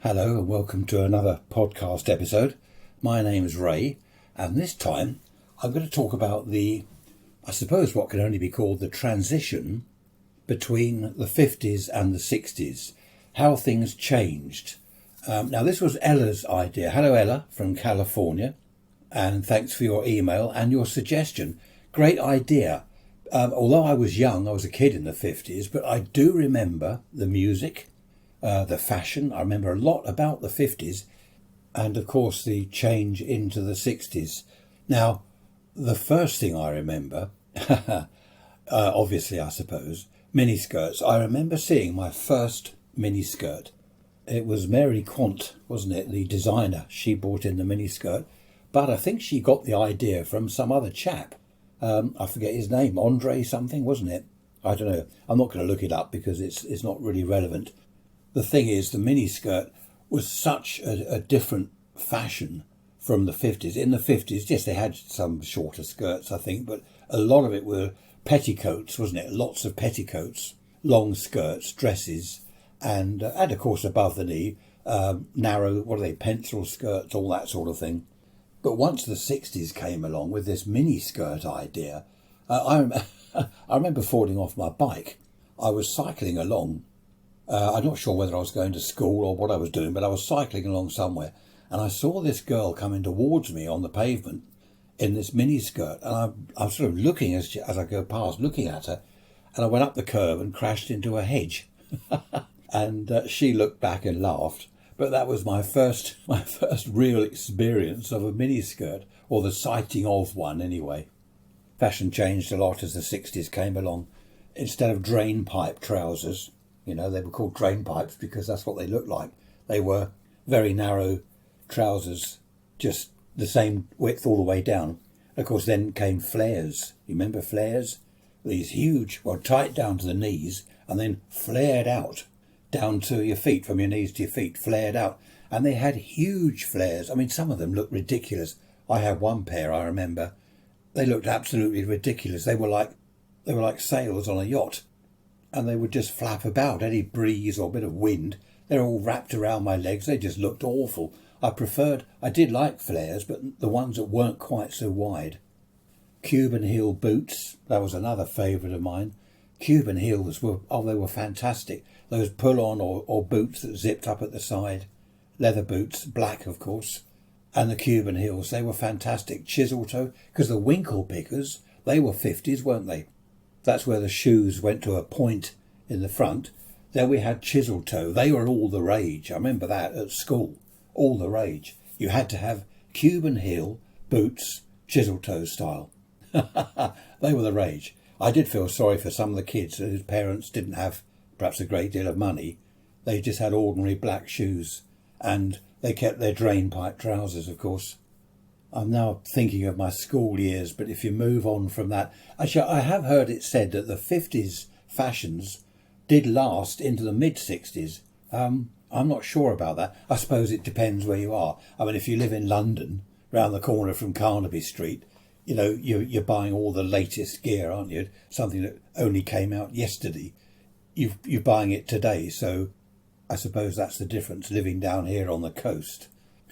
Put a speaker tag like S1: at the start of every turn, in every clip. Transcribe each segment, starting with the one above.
S1: Hello and welcome to another podcast episode. My name is Ray, and this time I'm going to talk about what can only be called the transition between the 50s and the 60s, how things changed. Now this was Ella's idea. Hello Ella from California, and thanks for your email and your suggestion. Great idea. Although I was young, I was a kid in the 50s, but I do remember the music, the fashion. I remember a lot about the 50s and of course the change into the 60s. Now, the first thing I remember, obviously I suppose, miniskirts. I remember seeing my first miniskirt. It was Mary Quant, wasn't it, the designer? She brought in the miniskirt, but I think she got the idea from some other chap. I forget his name, Andre something, wasn't it? I don't know. I'm not going to look it up because it's not really relevant. The thing is, the miniskirt was such a different fashion from the 50s. In the 50s, yes, they had some shorter skirts, I think, but a lot of it were petticoats, wasn't it? Lots of petticoats, long skirts, dresses, and of course above the knee, narrow, pencil skirts, all that sort of thing. But once the 60s came along with this miniskirt idea, I remember falling off my bike. I was cycling along. I'm not sure whether I was going to school or what I was doing, but I was cycling along somewhere, and I saw this girl coming towards me on the pavement in this miniskirt, and I was sort of looking as I go past, looking at her, and I went up the curb and crashed into a hedge. And she looked back and laughed. But that was my first real experience of a miniskirt, or the sighting of one anyway. Fashion changed a lot as the 60s came along. Instead of drain pipe trousers, they were called drain pipes because that's what they looked like. They were very narrow trousers, just the same width all the way down. Of course, then came flares. You remember flares? These huge, tight down to the knees and then flared out down to your feet, from your knees to your feet, flared out. And they had huge flares. I mean, some of them looked ridiculous. I had one pair, I remember. They looked absolutely ridiculous. They were like sails on a yacht. And they would just flap about, any breeze or bit of wind. They're all wrapped around my legs. They just looked awful. I did like flares, but the ones that weren't quite so wide. Cuban heel boots, that was another favourite of mine. Cuban heels they were fantastic. Those pull-on or boots that zipped up at the side. Leather boots, black of course. And the Cuban heels, they were fantastic. Chisel toe, because the winkle pickers, they were 50s, weren't they? That's where the shoes went to a point in the front. Then we had chisel toe. They were all the rage. I remember that at school. All the rage. You had to have Cuban heel, boots, chisel toe style. They were the rage. I did feel sorry for some of the kids whose parents didn't have perhaps a great deal of money. They just had ordinary black shoes, and they kept their drain pipe trousers, of course. I'm now thinking of my school years, but if you move on from that... Actually, I have heard it said that the 50s fashions did last into the mid-60s. I'm not sure about that. I suppose it depends where you are. I mean, if you live in London, round the corner from Carnaby Street, you're buying all the latest gear, aren't you? Something that only came out yesterday. You're buying it today, so I suppose that's the difference, living down here on the coast.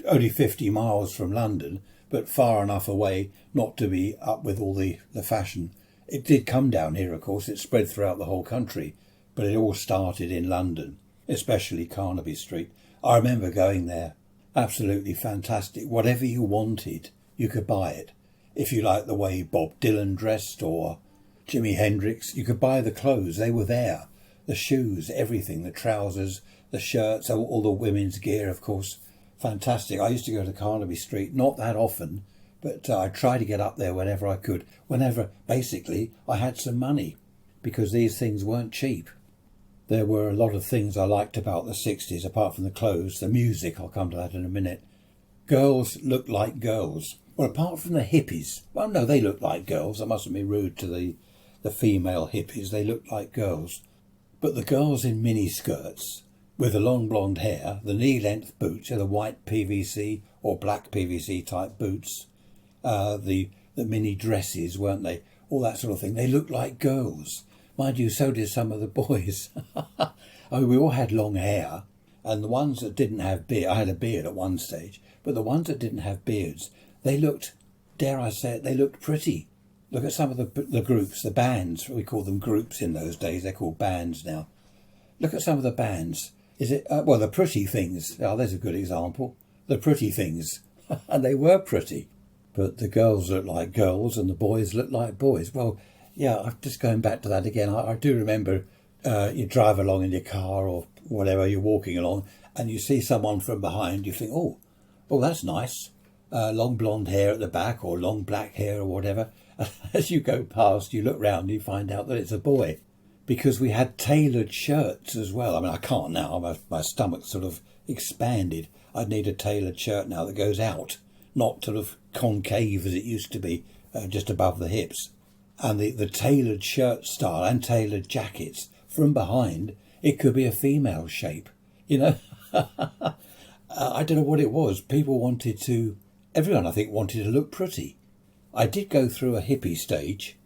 S1: Only 50 miles from London, but far enough away not to be up with all the fashion. It did come down here, of course. It spread throughout the whole country, but it all started in London, especially Carnaby Street. I remember going there. Absolutely fantastic. Whatever you wanted, you could buy it. If you liked the way Bob Dylan dressed or Jimi Hendrix, you could buy the clothes. They were there. The shoes, everything, the trousers, the shirts, all the women's gear, of course. Fantastic. I used to go to Carnaby Street, not that often, but I tried to get up there whenever I could. Whenever, basically, I had some money, because these things weren't cheap. There were a lot of things I liked about the 60s, apart from the clothes, the music. I'll come to that in a minute. Girls looked like girls. Well, apart from the hippies. Well, no, they looked like girls. I mustn't be rude to the female hippies. They looked like girls. But the girls in miniskirts, with the long blonde hair, the knee-length boots, the white PVC or black PVC type boots, the mini dresses, weren't they? All that sort of thing. They looked like girls. Mind you, so did some of the boys. I mean, we all had long hair, And the ones that didn't have beard, I had a beard at one stage, but the ones that didn't have beards, they looked, dare I say it, they looked pretty. Look at some of the groups, the bands. We call them groups in those days. They're called bands now. Look at some of the bands. Is it the Pretty Things? Oh, there's a good example. The Pretty Things, and they were pretty, but the girls looked like girls and the boys looked like boys. Well, yeah, I'm just going back to that again. I do remember you drive along in your car or whatever, you're walking along, and you see someone from behind. You think, oh, that's nice. Long blonde hair at the back or long black hair or whatever. As you go past, you look round, you find out that it's a boy, because we had tailored shirts as well. I mean, I can't now. My stomach sort of expanded. I'd need a tailored shirt now that goes out, not sort of concave as it used to be, just above the hips. And the tailored shirt style and tailored jackets, from behind, it could be a female shape. You know, I don't know what it was. Everyone I think wanted to look pretty. I did go through a hippie stage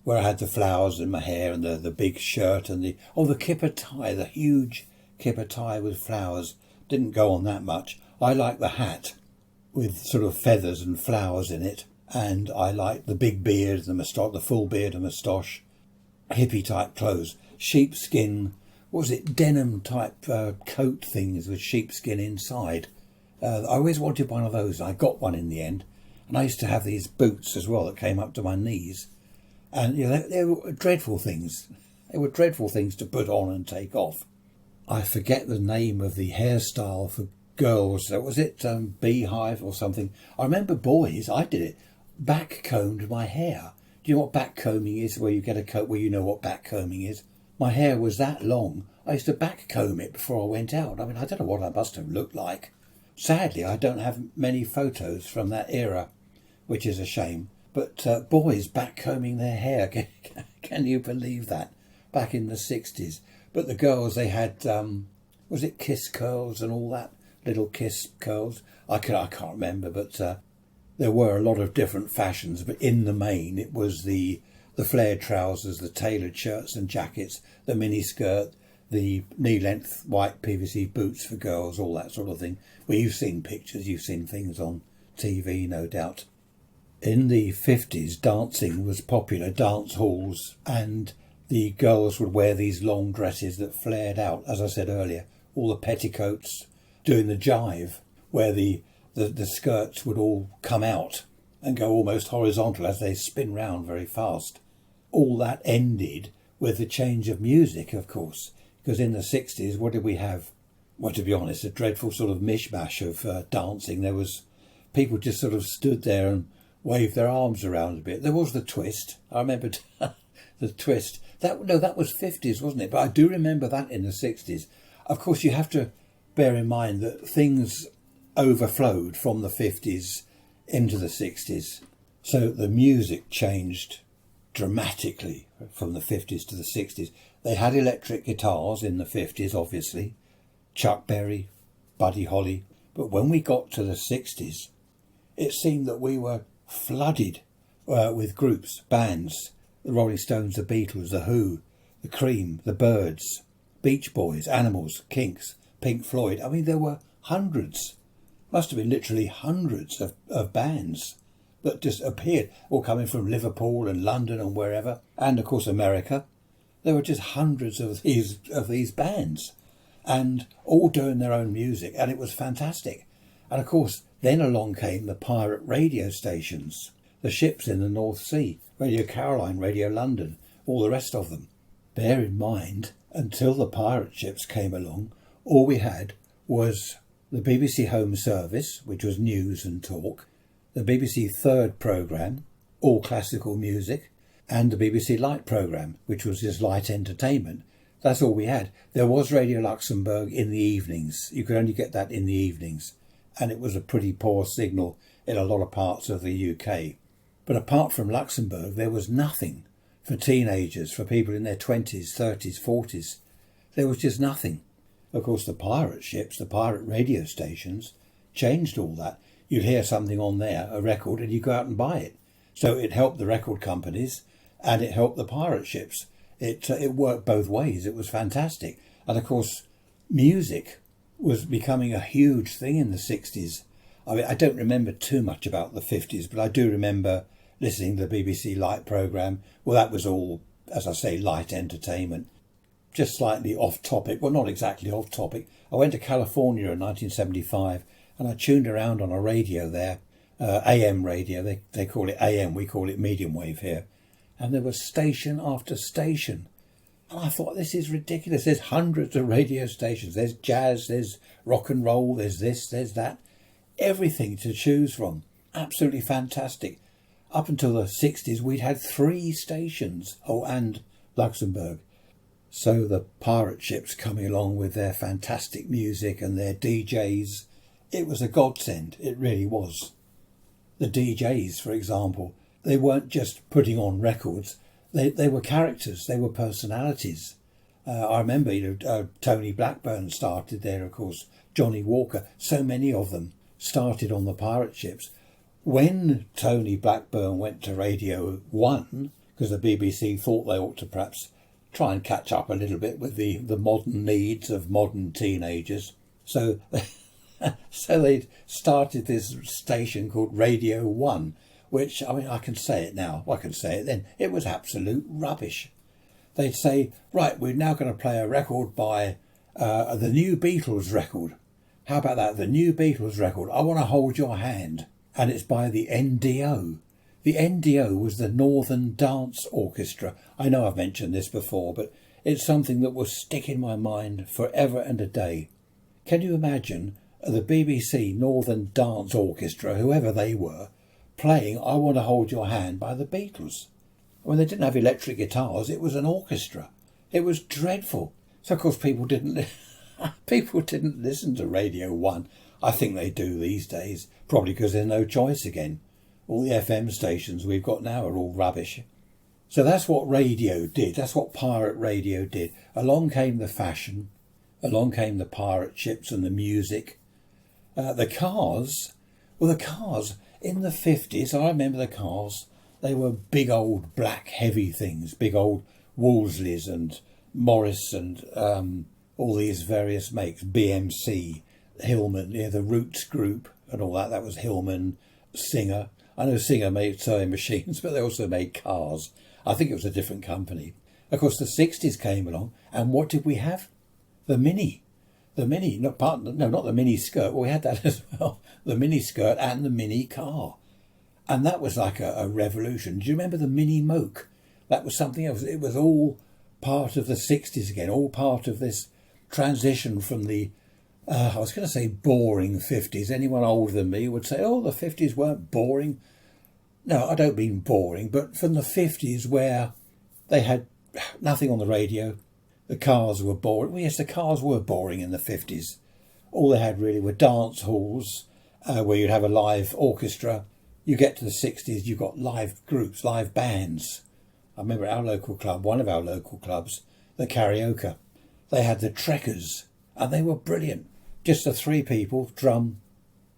S1: where I had the flowers in my hair and the big shirt and the kipper tie, the huge kipper tie with flowers. Didn't go on that much. I liked the hat with sort of feathers and flowers in it, and I liked the big beard, the moustache, the full beard and moustache, hippie type clothes, sheepskin. What was it? Denim type coat things with sheepskin inside. I always wanted one of those. I got one in the end. And I used to have these boots as well that came up to my knees. And they were dreadful things. They were dreadful things to put on and take off. I forget the name of the hairstyle for girls. Was it beehive or something? I remember boys, I did it, back-combed my hair. Do you know what back-combing is? Where you get a coat where you know what back-combing is? My hair was that long. I used to back-comb it before I went out. I mean, I don't know what I must have looked like. Sadly, I don't have many photos from that era, which is a shame. But boys back-combing their hair, can you believe that? Back in the 60s. But the girls, they had, was it kiss curls and all that? Little kiss curls? I can't remember, but there were a lot of different fashions. But in the main, it was the flared trousers, the tailored shirts and jackets, the mini skirt, the knee-length white PVC boots for girls, all that sort of thing. Well, you've seen pictures, you've seen things on TV, no doubt. In the 50s, dancing was popular, dance halls, and the girls would wear these long dresses that flared out, as I said earlier, all the petticoats, doing the jive, where the skirts would all come out and go almost horizontal as they spin round very fast. All that ended with the change of music, of course, because in the 60s, what did we have? Well, to be honest, a dreadful sort of mishmash of dancing. There was people just sort of stood there and waved their arms around a bit. There was the twist. I remember the twist. That was 50s, wasn't it? But I do remember that in the 60s. Of course, you have to bear in mind that things overflowed from the 50s into the 60s. So the music changed dramatically from the 50s to the 60s. They had electric guitars in the 50s, obviously. Chuck Berry, Buddy Holly. But when we got to the 60s, it seemed that we were flooded with groups, bands. The Rolling Stones, the Beatles, the Who, the Cream, the Byrds, Beach Boys, Animals, Kinks, Pink Floyd. I mean, there were hundreds, must have been literally hundreds of bands that just appeared, all coming from Liverpool and London and wherever, and of course America. There were just hundreds of these bands, and all doing their own music, and it was fantastic. And of course, then along came the pirate radio stations, the ships in the North Sea, Radio Caroline, Radio London, all the rest of them. Bear in mind, until the pirate ships came along, all we had was the BBC Home Service, which was news and talk, the BBC Third programme, all classical music, and the BBC Light programme, which was just light entertainment. That's all we had. There was Radio Luxembourg in the evenings. You could only get that in the evenings. And it was a pretty poor signal in a lot of parts of the UK. But apart from Luxembourg, there was nothing for teenagers, for people in their 20s, 30s, 40s. There was just nothing. Of course, the pirate ships, the pirate radio stations, changed all that. You'd hear something on there, a record, and you go out and buy it. So it helped the record companies and it helped the pirate ships. It worked both ways. It was fantastic. And of course, music was becoming a huge thing in the 60s. I mean, I don't remember too much about the 50s, but I do remember listening to the BBC Light programme. Well, that was all, as I say, light entertainment. Just slightly off topic. Well, not exactly off topic. I went to California in 1975 and I tuned around on a radio there, AM radio. They call it AM, we call it medium wave here. And there was station after station. And I thought, this is ridiculous. There's hundreds of radio stations. There's jazz, there's rock and roll, there's this, there's that. Everything to choose from. Absolutely fantastic. Up until the 60s, we'd had 3 stations. Oh, and Luxembourg. So the pirate ships coming along with their fantastic music and their DJs, it was a godsend. It really was. The DJs, for example, they weren't just putting on records. They were characters. They were personalities. I remember, Tony Blackburn started there, of course. Johnny Walker. So many of them started on the pirate ships. When Tony Blackburn went to Radio 1, because the BBC thought they ought to perhaps try and catch up a little bit with the modern needs of modern teenagers. So they started this station called Radio 1, which, I mean, I can say it now. I can say it then. It was absolute rubbish. They'd say, right, we're now going to play a record by the new Beatles record. How about that? The new Beatles record. I Want to Hold Your Hand. And it's by the NDO. The NDO was the Northern Dance Orchestra. I know I've mentioned this before, but it's something that will stick in my mind forever and a day. Can you imagine the BBC Northern Dance Orchestra, whoever they were, playing I Want to Hold Your Hand by the Beatles? When they didn't have electric guitars, it was an orchestra. It was dreadful. So, of course, people didn't listen to Radio 1. I think they do these days, probably because there's no choice again. All the FM stations we've got now are all rubbish. So that's what radio did. That's what pirate radio did. Along came the fashion. Along came the pirate ships and the music. The cars. Well, the cars in the 50s, I remember the cars. They were big old black heavy things. Big old Wolseleys and Morris and all these various makes. BMC, Hillman, the Roots Group and all that. That was Hillman, Singer. I know Singer made sewing machines, but they also made cars. I think it was a different company. Of course, the 60s came along, and what did we have? The Mini. The Mini, not the mini skirt. Well, we had that as well. The mini skirt and the mini car. And that was like a revolution. Do you remember the Mini Moke? That was something else. It was all part of the 60s again, all part of this transition from the I was going to say boring 50s. Anyone older than me would say, oh, the 50s weren't boring. No, I don't mean boring, but from the 50s where they had nothing on the radio, the cars were boring. Well, yes, the cars were boring in the 50s. All they had really were dance halls where you'd have a live orchestra. You get to the 60s, you've got live groups, live bands. I remember our local club, one of our local clubs, the Karaoke. They had the Trekkers, and they were brilliant. Just the 3 people, drum,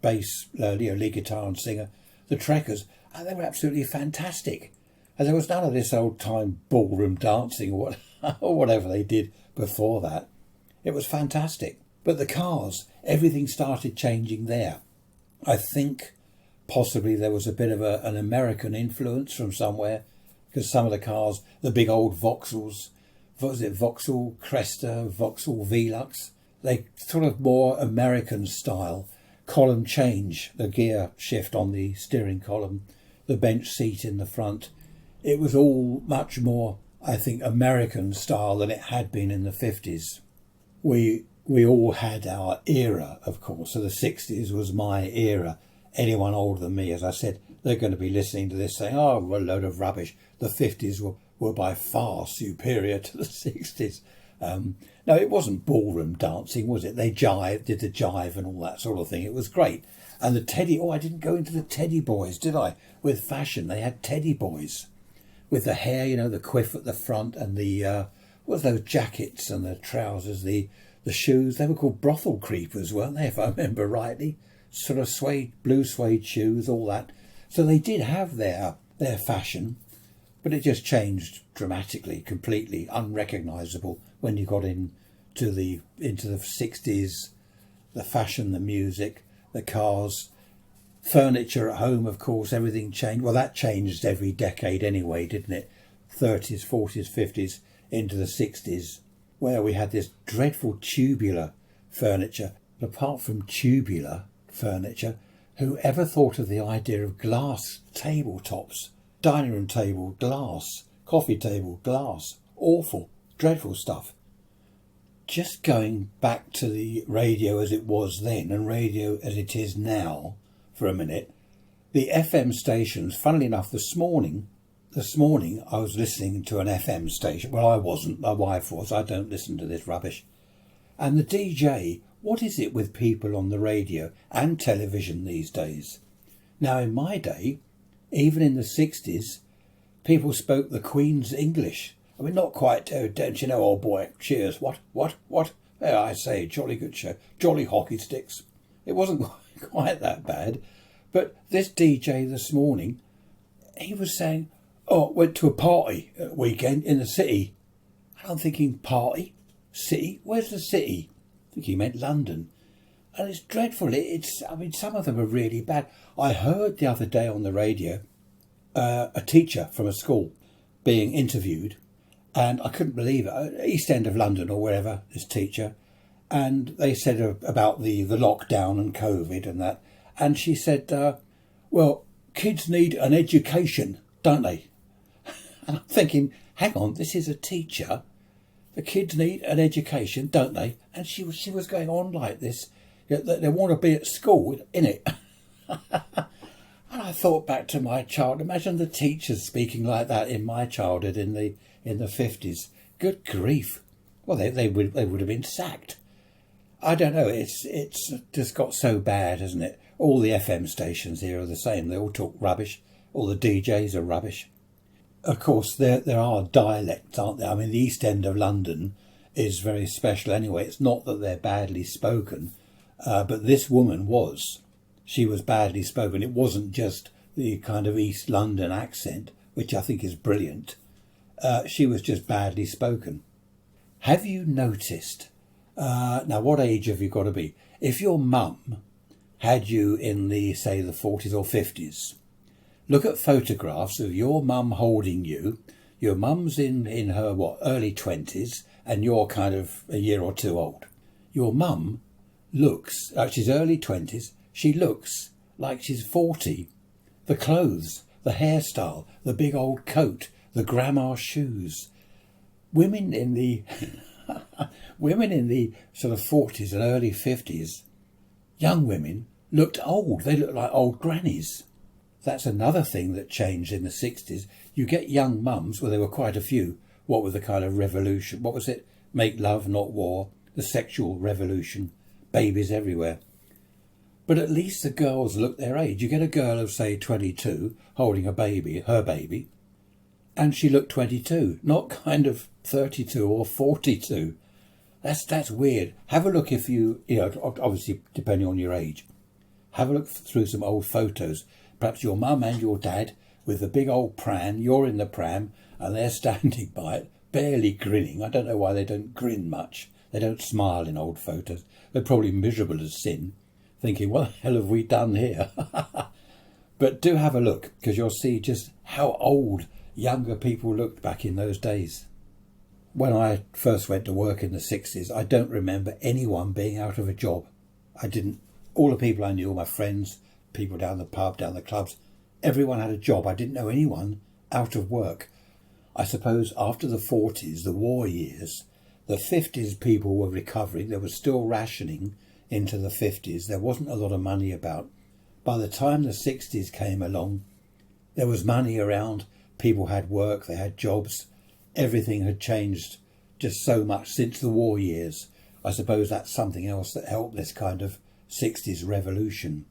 S1: bass, lead guitar and singer, the Trekkers, and they were absolutely fantastic. And there was none of this old-time ballroom dancing or whatever they did before that. It was fantastic. But the cars, everything started changing there. I think possibly there was a bit of an American influence from somewhere, because some of the cars, the big old Vauxhalls, what was it, Vauxhall Cresta, Vauxhall Velux, they sort of more American style. Column change, the gear shift on the steering column, the bench seat in the front. It was all much more, I think, American style than it had been in the 50s. We all had our era, of course. So the 60s was my era. Anyone older than me, as I said, they're going to be listening to this saying, oh, what a load of rubbish. The 50s were by far superior to the 60s. No, it wasn't ballroom dancing, was it? They did the jive and all that sort of thing. It was great. And the I didn't go into the teddy boys, did I? With fashion, they had teddy boys. With the hair, the quiff at the front and the, what was those jackets and the trousers, the shoes. They were called brothel creepers, weren't they, if I remember rightly? Sort of blue suede shoes, all that. So they did have their fashion, but it just changed dramatically, completely unrecognisable when you got into the 60s, the fashion, the music, the cars, furniture at home, of course, everything changed. Well, that changed every decade anyway, didn't it? 30s, 40s, 50s, into the 60s, where we had this dreadful tubular furniture. But apart from tubular furniture, who ever thought of the idea of glass tabletops? Dining room table, glass. Coffee table, glass. Awful, dreadful stuff. Just going back to the radio as it was then and radio as it is now for a minute, the FM stations, funnily enough, this morning I was listening to an FM station. Well, I wasn't, my wife was. I don't listen to this rubbish. And the DJ, what is it with people on the radio and television these days? Now, in my day, even in the 60s, people spoke the Queen's English. I mean, not quite, don't you know, old boy, cheers, what? Yeah, I say, jolly good show, jolly hockey sticks. It wasn't quite that bad. But this DJ this morning, he was saying, went to a party at weekend in the city. And I'm thinking, party? City? Where's the city? I think he meant London. And it's dreadful. Some of them are really bad. I heard the other day on the radio a teacher from a school being interviewed, and I couldn't believe it. East End of London or wherever, this teacher. And they said about the lockdown and COVID and that. And she said, well, kids need an education, don't they? And I'm thinking, hang on, this is a teacher. The kids need an education, don't they? And she was going on like this. They want to be at school, innit? And I thought back to my child. Imagine the teachers speaking like that in my childhood in the 50s. Good grief. Well, they would have been sacked. I don't know. It's just got so bad, hasn't it? All the FM stations here are the same. They all talk rubbish. All the DJs are rubbish. Of course, there are dialects, aren't there? I mean, the East End of London is very special anyway. It's not that they're badly spoken, but this woman was. She was badly spoken. It wasn't just the kind of East London accent, which I think is brilliant. She was just badly spoken. Have you noticed? Now, what age have you got to be? If your mum had you in the 40s or 50s, look at photographs of your mum holding you. Your mum's in her, early 20s, and you're kind of a year or two old. Your mum looks, she's early 20s, she looks like she's 40. The clothes, the hairstyle, the big old coat, the grandma shoes. Women in the sort of 40s and early 50s, young women looked old. They looked like old grannies. That's another thing that changed in the 60s. You get young mums, well, there were quite a few. What was the kind of revolution? What was it? Make love, not war. The sexual revolution. Babies everywhere. But at least the girls look their age. You get a girl of, say, 22 holding a baby, her baby, and she looked 22, not kind of 32 or 42. That's weird. Have a look if you obviously depending on your age. Have a look through some old photos. Perhaps your mum and your dad with the big old pram, you're in the pram, and they're standing by it, barely grinning. I don't know why they don't grin much. They don't smile in old photos. They're probably miserable as sin, thinking, what the hell have we done here? But do have a look, because you'll see just how old younger people looked back in those days. When I first went to work in the 60s, I don't remember anyone being out of a job. I didn't. All the people I knew, all my friends, people down the pub, down the clubs, everyone had a job. I didn't know anyone out of work. I suppose after the 40s, the war years, the 50s people were recovering. There was still rationing into the 50s. There wasn't a lot of money about. By the time the 60s came along, there was money around. People had work, they had jobs. Everything had changed just so much since the war years. I suppose that's something else that helped this kind of 60s revolution.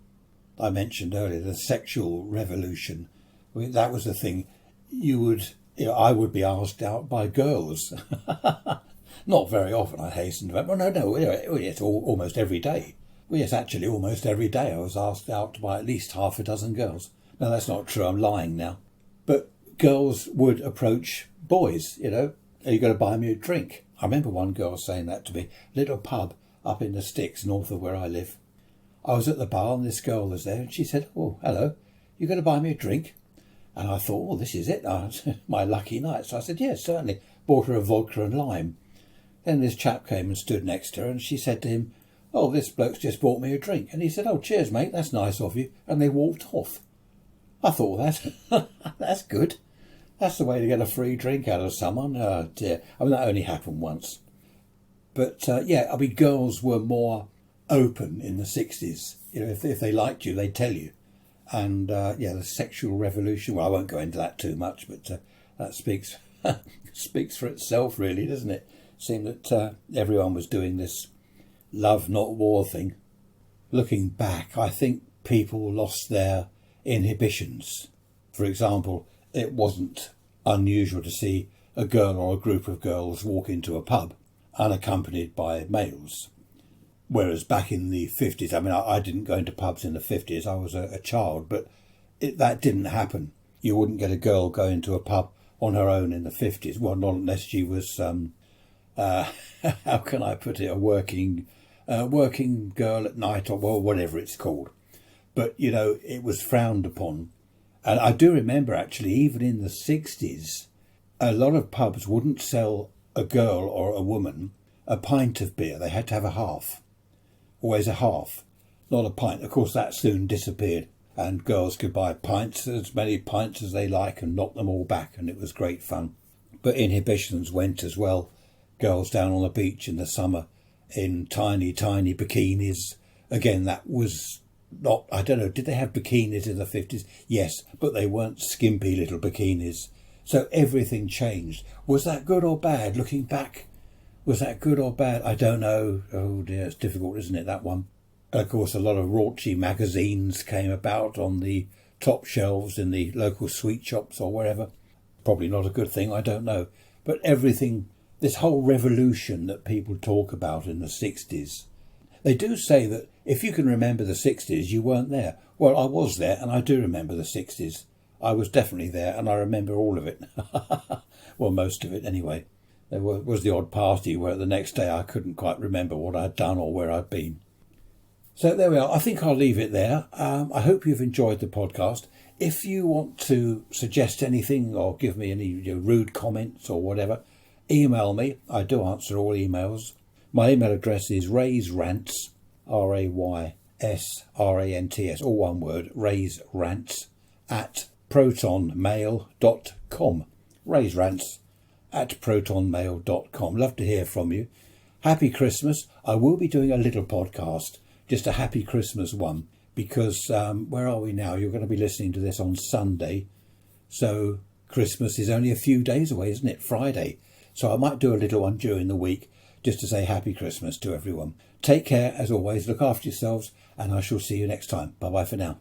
S1: I mentioned earlier the sexual revolution. I mean, that was the thing. I would be asked out by girls. Not very often, I hasten to add. Well, no, it's almost every day. Well, yes, actually, almost every day I was asked out by at least half a dozen girls. No, that's not true. I'm lying now. But girls would approach boys, are you going to buy me a drink? I remember one girl saying that to me. Little pub. up in the sticks north of where I live. I was at the bar and this girl was there and she said, "Oh, hello, you going to buy me a drink?" And I thought, "Oh, this is it, my lucky night." So I said, "Yes, certainly." Bought her a vodka and lime. Then this chap came and stood next to her and she said to him, "Oh, this bloke's just bought me a drink." And he said, "Oh, cheers, mate, that's nice of you." And they walked off. I thought, that's good. That's the way to get a free drink out of someone. Oh, dear. I mean, that only happened once. But, girls were more open in the 60s. You know, if they liked you, they'd tell you. And, the sexual revolution, well, I won't go into that too much, but that speaks speaks for itself, really, doesn't it? It seemed that everyone was doing this love, not war thing. Looking back, I think people lost their inhibitions. For example, it wasn't unusual to see a girl or a group of girls walk into a pub unaccompanied by males. Whereas back in the 50s, I mean, I didn't go into pubs in the 50s, I was a child, but that didn't happen. You wouldn't get a girl going to a pub on her own in the 50s. Well, not unless she was, how can I put it, a working girl at night, or well, whatever it's called. But, you know, it was frowned upon. And I do remember, actually, even in the 60s, a lot of pubs wouldn't sell a girl or a woman a pint of beer. They had to have a half. Always a half, not a pint. Of course, that soon disappeared. And girls could buy pints, as many pints as they like, and knock them all back. And it was great fun. But inhibitions went as well. Girls down on the beach in the summer in tiny, tiny bikinis. Again, that was not, I don't know, did they have bikinis in the 50s? Yes, but they weren't skimpy little bikinis. So everything changed. Was that good or bad? Looking back, was that good or bad? I don't know. Oh dear, it's difficult, isn't it, that one? And of course, a lot of raunchy magazines came about on the top shelves in the local sweet shops or wherever. Probably not a good thing, I don't know. But everything, this whole revolution that people talk about in the 60s, they do say that if you can remember the 60s, you weren't there. Well, I was there, and I do remember the 60s. I was definitely there, and I remember all of it. Well, most of it, anyway. There was the odd party where the next day I couldn't quite remember what I'd done or where I'd been. So there we are. I think I'll leave it there. I hope you've enjoyed the podcast. If you want to suggest anything or give me any rude comments or whatever, email me. I do answer all emails. My email address is raysrants, RAYSRANTS, all one word, raysrants at protonmail.com. raysrants@protonmail.com. Love to hear from you. Happy Christmas. I will be doing a little podcast, just a happy Christmas one, because where are we now? You're going to be listening to this on Sunday. So Christmas is only a few days away, isn't it? Friday. So I might do a little one during the week just to say happy Christmas to everyone. Take care, as always. Look after yourselves, and I shall see you next time. Bye-bye for now.